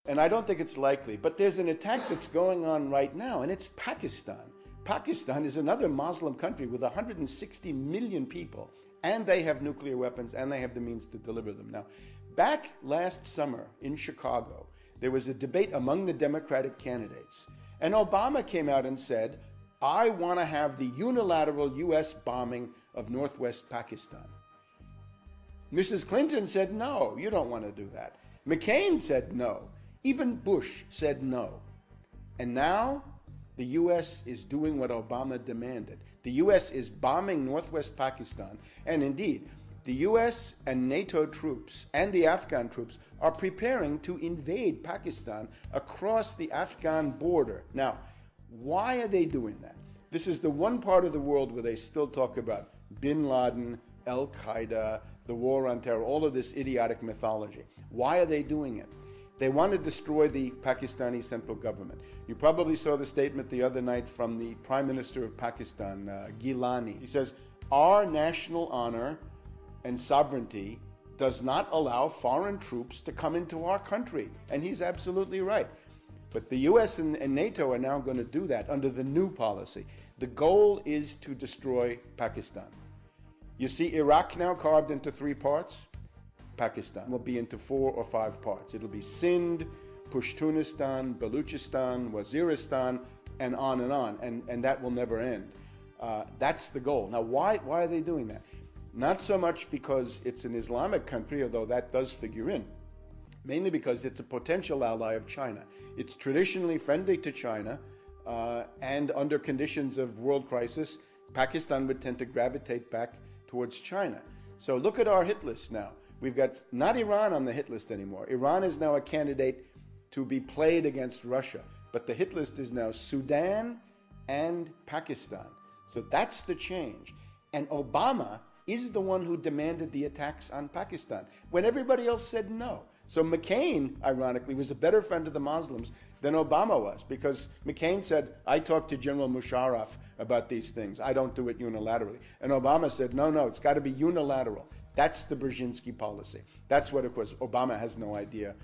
And I don't think it's likely, but there's an attack that's going on right now, and it's Pakistan. Pakistan is another Muslim country with 160 million people, and they have nuclear weapons, and they have the means to deliver them. Now, back last summer in Chicago, there was a debate among the Democratic candidates, and Obama came out and said, I want to have the unilateral U.S. bombing of northwest Pakistan. Mrs. Clinton said, no, you don't want to do that. McCain said no. Even Bush said no. And now the U.S. is doing what Obama demanded. The U.S. is bombing northwest Pakistan. And indeed, the U.S. and NATO troops and the Afghan troops are preparing to invade Pakistan across the Afghan border. Now, why are they doing that? This is the one part of the world where they still talk about bin Laden, Al-Qaeda, the war on terror, all of this idiotic mythology. Why are they doing it? They want to destroy the Pakistani central government. You probably saw the statement the other night from the Prime Minister of Pakistan, Gilani. He says, our national honor and sovereignty does not allow foreign troops to come into our country. And he's absolutely right. But the US and NATO are now going to do that under the new policy. The goal is to destroy Pakistan. You see Iraq now carved into 3 parts. Pakistan will be into 4 or 5 parts. It'll be Sindh, Pashtunistan, Baluchistan, Waziristan, and on, and that will never end. That's the goal. Now, why are they doing that? Not so much because it's an Islamic country, although that does figure in, mainly because it's a potential ally of China. It's traditionally friendly to China, and under conditions of world crisis, Pakistan would tend to gravitate back towards China. So look at our hit list now. We've got not Iran on the hit list anymore. Iran is now a candidate to be played against Russia, but the hit list is now Sudan and Pakistan. So that's the change. And Obama is the one who demanded the attacks on Pakistan when everybody else said no. So McCain, ironically, was a better friend of the Muslims than Obama was, because McCain said, I talked to General Musharraf about these things. I don't do it unilaterally. And Obama said, no, it's got to be unilateral. That's the Brzezinski policy. That's what, of course, Obama has no idea.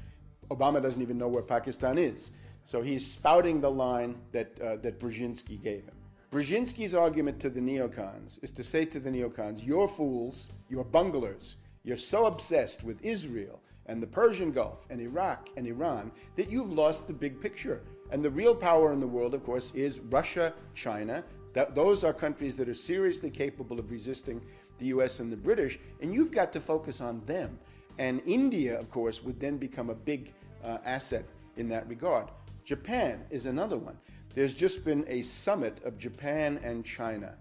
Obama doesn't even know where Pakistan is. So he's spouting the line that Brzezinski gave him. Brzezinski's argument to the neocons is to say to the neocons, you're fools, you're bunglers, you're so obsessed with Israel and the Persian Gulf and Iraq and Iran that you've lost the big picture. And the real power in the world, of course, is Russia, China. Those are countries that are seriously capable of resisting the US and the British, and you've got to focus on them. And India, of course, would then become a big asset in that regard. Japan is another one. There's just been a summit of Japan and China.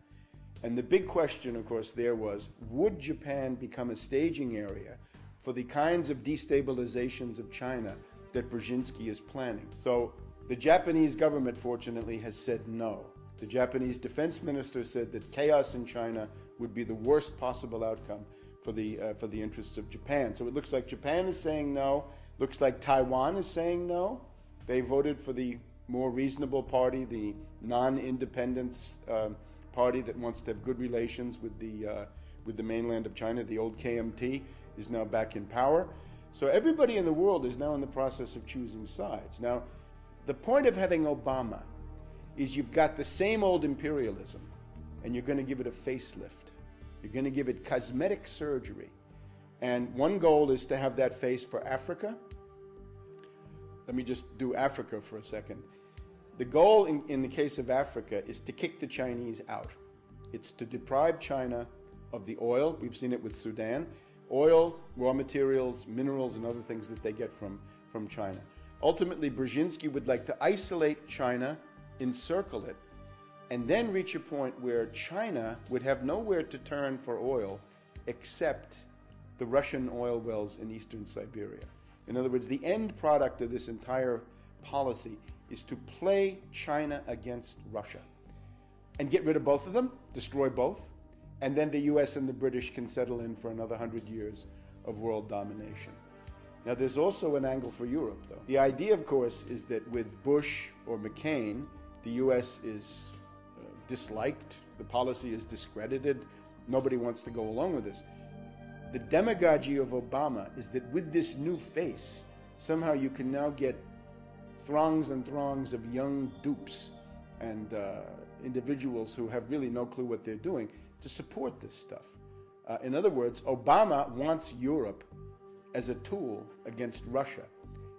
And the big question, of course, there was, would Japan become a staging area for the kinds of destabilizations of China that Brzezinski is planning? So the Japanese government, fortunately, has said no. The Japanese defense minister said that chaos in China would be the worst possible outcome for the interests of Japan. So it looks like Japan is saying no. Looks like Taiwan is saying no. They voted for the more reasonable party, the non-independence party that wants to have good relations with the mainland of China. The old KMT is now back in power. So everybody in the world is now in the process of choosing sides. Now, the point of having Obama is you've got the same old imperialism, and you're going to give it a facelift. You're going to give it cosmetic surgery. And one goal is to have that face for Africa. Let me just do Africa for a second. The goal in the case of Africa is to kick the Chinese out. It's to deprive China of the oil. We've seen it with Sudan. Oil, raw materials, minerals, and other things that they get from China. Ultimately, Brzezinski would like to isolate China, encircle it, and then reach a point where China would have nowhere to turn for oil except the Russian oil wells in eastern Siberia. In other words, the end product of this entire policy is to play China against Russia and get rid of both of them, destroy both, and then the US and the British can settle in for another 100 years of world domination. Now, there's also an angle for Europe, though. The idea, of course, is that with Bush or McCain, the US is disliked, the policy is discredited, nobody wants to go along with this. The demagogy of Obama is that with this new face, somehow you can now get throngs and throngs of young dupes and individuals who have really no clue what they're doing to support this stuff. In other words, Obama wants Europe as a tool against Russia.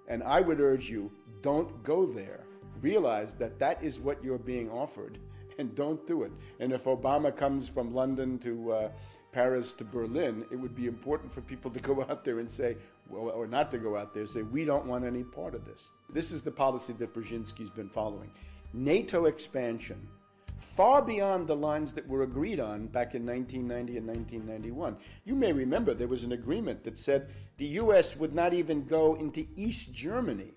And I would urge you, don't go there. Realize that that is what you're being offered, and don't do it. And if Obama comes from London to Paris to Berlin, it would be important for people to go out there and say, well, or not to go out there, say, we don't want any part of this. This is the policy that Brzezinski's been following. NATO expansion, far beyond the lines that were agreed on back in 1990 and 1991. You may remember there was an agreement that said the U.S. would not even go into East Germany.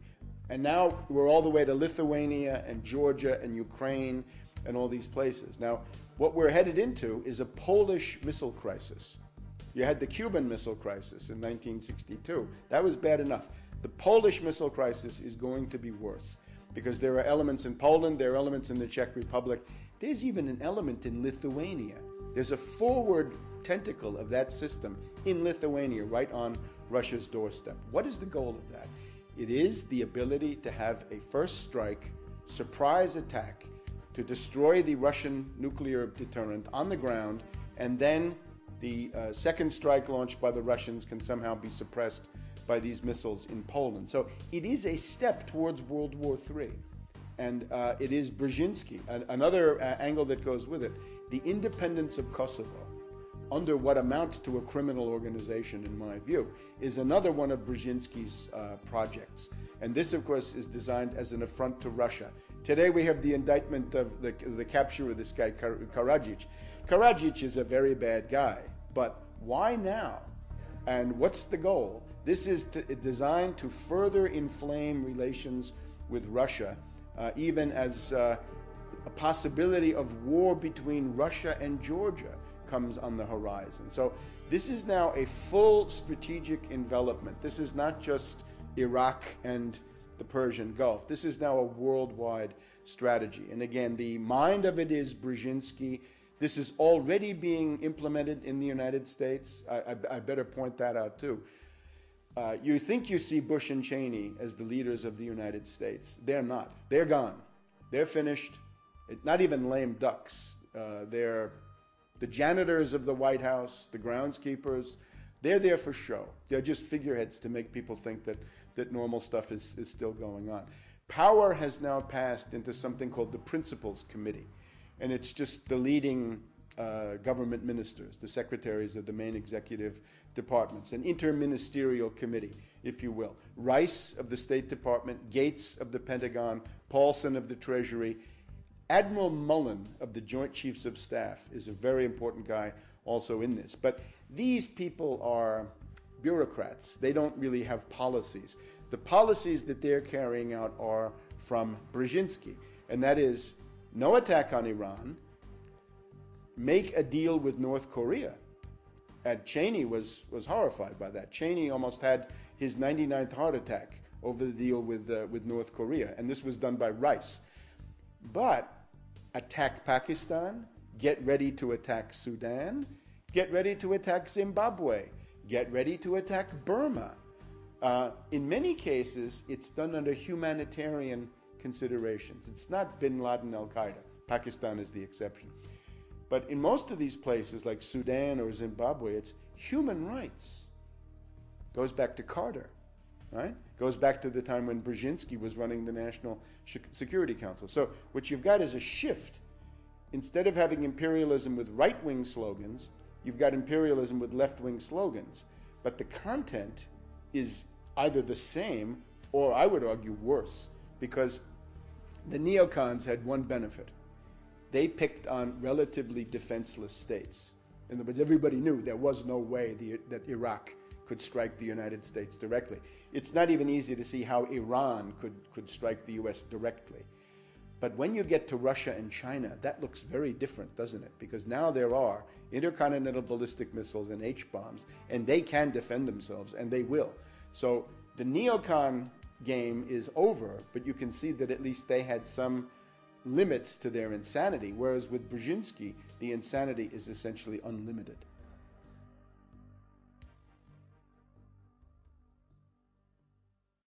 And now we're all the way to Lithuania and Georgia and Ukraine and all these places. Now, what we're headed into is a Polish missile crisis. You had the Cuban Missile Crisis in 1962. That was bad enough. The Polish missile crisis is going to be worse because there are elements in Poland, there are elements in the Czech Republic. There's even an element in Lithuania. There's a forward tentacle of that system in Lithuania, right on Russia's doorstep. What is the goal of that? It is the ability to have a first strike, surprise attack, to destroy the Russian nuclear deterrent on the ground, and then the second strike launched by the Russians can somehow be suppressed by these missiles in Poland. So it is a step towards World War III. And it is Brzezinski, another angle that goes with it. The independence of Kosovo, under what amounts to a criminal organization, in my view, is another one of Brzezinski's projects. And this, of course, is designed as an affront to Russia. Today we have the indictment of the capture of this guy, Karadzic. Karadzic is a very bad guy, but why now? And what's the goal? This is designed to further inflame relations with Russia, even as a possibility of war between Russia and Georgia comes on the horizon. So this is now a full strategic envelopment. This is not just Iraq and the Persian Gulf. This is now a worldwide strategy. And again, the mind of it is Brzezinski. This is already being implemented in the United States. I better point that out too. You think you see Bush and Cheney as the leaders of the United States. They're not. They're gone. They're finished. Not even lame ducks. They're the janitors of the White House, the groundskeepers. They're there for show. They're just figureheads to make people think that normal stuff is still going on. Power has now passed into something called the Principals Committee. And it's just the leading government ministers, the secretaries of the main executive departments, an interministerial committee, if you will. Rice of the State Department, Gates of the Pentagon, Paulson of the Treasury. Admiral Mullen of the Joint Chiefs of Staff is a very important guy also in this. But these people are bureaucrats. They don't really have policies. The policies that they're carrying out are from Brzezinski, and that is no attack on Iran, make a deal with North Korea. And Cheney was horrified by that. Cheney almost had his 99th heart attack over the deal with North Korea, and this was done by Rice. But attack Pakistan, get ready to attack Sudan, get ready to attack Zimbabwe, get ready to attack Burma. In many cases, it's done under humanitarian considerations. It's not bin Laden al-Qaeda. Pakistan is the exception. But in most of these places, like Sudan or Zimbabwe, it's human rights. Goes back to Carter, right? Goes back to the time when Brzezinski was running the National Security Council. So what you've got is a shift. Instead of having imperialism with right-wing slogans, you've got imperialism with left-wing slogans. But the content is either the same or, I would argue, worse. Because the neocons had one benefit. They picked on relatively defenseless states. In other words, everybody knew there was no way that Iraq could strike the United States directly. It's not even easy to see how Iran could strike the US directly. But when you get to Russia and China, that looks very different, doesn't it? Because now there are intercontinental ballistic missiles and H-bombs, and they can defend themselves, and they will. So the neocon game is over, but you can see that at least they had some limits to their insanity, whereas with Brzezinski, the insanity is essentially unlimited.